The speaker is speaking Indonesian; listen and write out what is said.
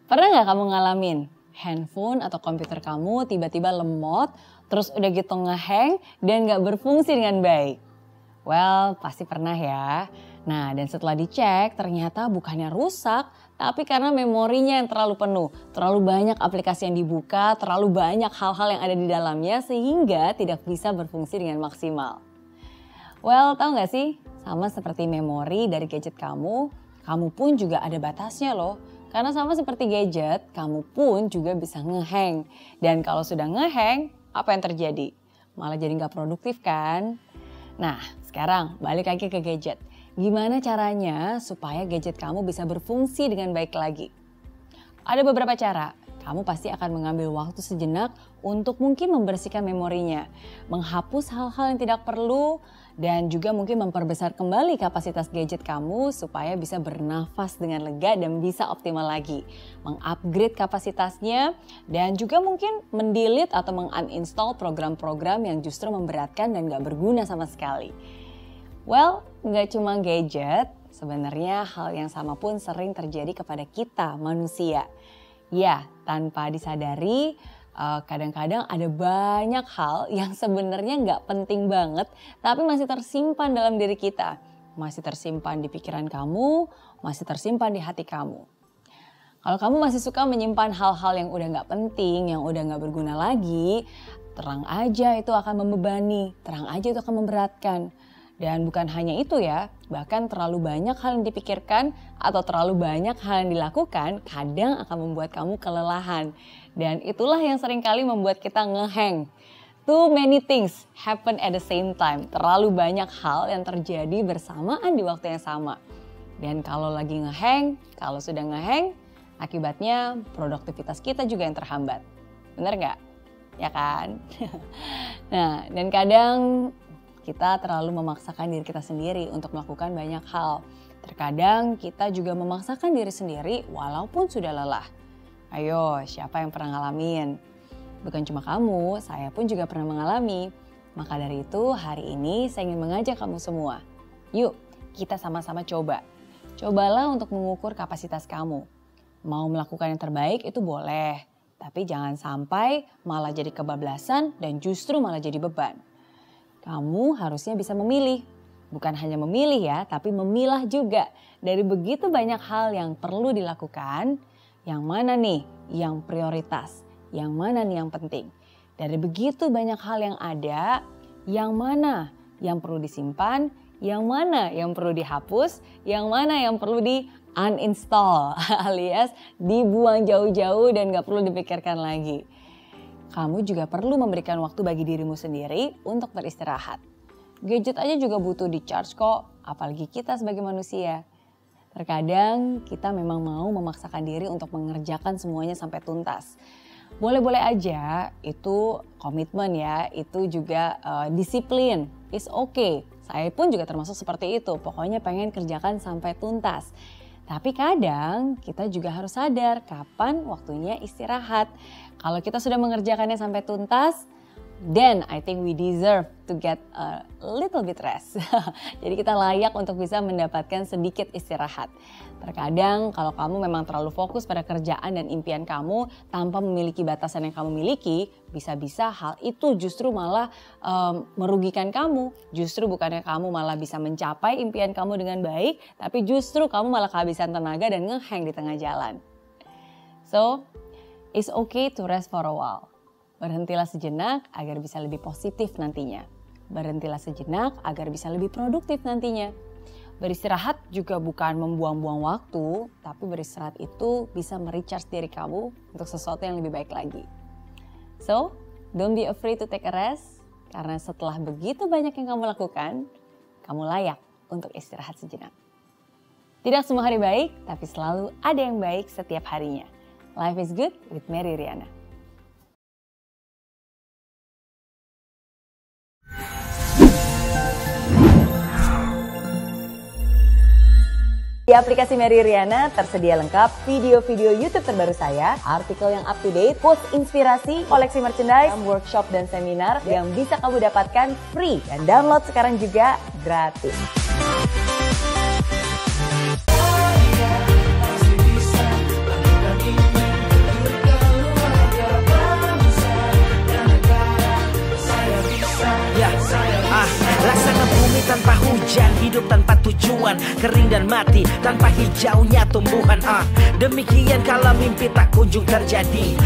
Pernah nggak kamu ngalamin handphone atau komputer kamu tiba-tiba lemot, terus udah gitu ngehang dan nggak berfungsi dengan baik? Well, pasti pernah ya. Nah, dan setelah dicek ternyata bukannya rusak, tapi karena memorinya yang terlalu penuh. Terlalu banyak aplikasi yang dibuka, terlalu banyak hal-hal yang ada di dalamnya sehingga tidak bisa berfungsi dengan maksimal. Well, tahu nggak sih? Sama seperti memori dari gadget kamu pun juga ada batasnya loh. Karena sama seperti gadget, kamu pun juga bisa ngehang. Dan kalau sudah ngehang, apa yang terjadi? Malah jadi nggak produktif kan? Nah, sekarang balik lagi ke gadget. Gimana caranya supaya gadget kamu bisa berfungsi dengan baik lagi? Ada beberapa cara. Kamu pasti akan mengambil waktu sejenak untuk mungkin membersihkan memorinya, menghapus hal-hal yang tidak perlu, dan juga mungkin memperbesar kembali kapasitas gadget kamu supaya bisa bernafas dengan lega dan bisa optimal lagi. Mengupgrade kapasitasnya dan juga mungkin mendelete atau menguninstall program-program yang justru memberatkan dan gak berguna sama sekali. Well, gak cuma gadget, sebenarnya hal yang sama pun sering terjadi kepada kita manusia. Ya, tanpa disadari kadang-kadang ada banyak hal yang sebenarnya nggak penting banget tapi masih tersimpan dalam diri kita. Masih tersimpan di pikiran kamu, masih tersimpan di hati kamu. Kalau kamu masih suka menyimpan hal-hal yang udah nggak penting, yang udah nggak berguna lagi, terang aja itu akan membebani, terang aja itu akan memberatkan. Dan bukan hanya itu ya, bahkan terlalu banyak hal yang dipikirkan atau terlalu banyak hal yang dilakukan kadang akan membuat kamu kelelahan. Dan itulah yang seringkali membuat kita ngehang. Too many things happen at the same time. Terlalu banyak hal yang terjadi bersamaan di waktu yang sama. Dan kalau lagi ngehang, kalau sudah ngehang, akibatnya produktivitas kita juga yang terhambat. Bener nggak? Ya kan? Nah, dan kadang kita terlalu memaksakan diri kita sendiri untuk melakukan banyak hal. Terkadang kita juga memaksakan diri sendiri walaupun sudah lelah. Ayo, siapa yang pernah ngalamin? Bukan cuma kamu, saya pun juga pernah mengalami. Maka dari itu hari ini saya ingin mengajak kamu semua. Yuk, kita sama-sama coba. Cobalah untuk mengukur kapasitas kamu. Mau melakukan yang terbaik itu boleh. Tapi jangan sampai malah jadi kebablasan dan justru malah jadi beban. Kamu harusnya bisa memilih. Bukan hanya memilih ya, tapi memilah juga. Dari begitu banyak hal yang perlu dilakukan, yang mana nih yang prioritas, yang mana nih yang penting. Dari begitu banyak hal yang ada, yang mana yang perlu disimpan, yang mana yang perlu dihapus, yang mana yang perlu di uninstall alias dibuang jauh-jauh dan gak perlu dipikirkan lagi. Kamu juga perlu memberikan waktu bagi dirimu sendiri untuk beristirahat. Gadget aja juga butuh di-charge kok, apalagi kita sebagai manusia. Terkadang kita memang mau memaksakan diri untuk mengerjakan semuanya sampai tuntas. Boleh-boleh aja, itu komitmen ya, itu juga disiplin, is okay. Saya pun juga termasuk seperti itu, pokoknya pengen kerjakan sampai tuntas. Tapi kadang kita juga harus sadar kapan waktunya istirahat. Kalau kita sudah mengerjakannya sampai tuntas, then I think we deserve to get a little bit rest. Jadi kita layak untuk bisa mendapatkan sedikit istirahat. Terkadang kalau kamu memang terlalu fokus pada kerjaan dan impian kamu tanpa memiliki batasan yang kamu miliki, bisa-bisa hal itu justru malah merugikan kamu. Justru bukannya kamu malah bisa mencapai impian kamu dengan baik, tapi justru kamu malah kehabisan tenaga dan ngehang di tengah jalan. So, it's okay to rest for a while. Berhentilah sejenak agar bisa lebih positif nantinya. Berhentilah sejenak agar bisa lebih produktif nantinya. Beristirahat juga bukan membuang-buang waktu, tapi beristirahat itu bisa merecharge diri kamu untuk sesuatu yang lebih baik lagi. So, don't be afraid to take a rest, karena setelah begitu banyak yang kamu lakukan, kamu layak untuk istirahat sejenak. Tidak semua hari baik, tapi selalu ada yang baik setiap harinya. Life is good with Mary Riana. Di aplikasi Mary Riana tersedia lengkap video-video YouTube terbaru saya, artikel yang up to date, quotes inspirasi, koleksi merchandise, workshop dan seminar yang bisa kamu dapatkan free dan download sekarang juga gratis. Masih bisa, hujan, hidup tanpa tujuan, kering dan mati tanpa hijaunya tumbuhan. Demikian kalau mimpi tak kunjung terjadi.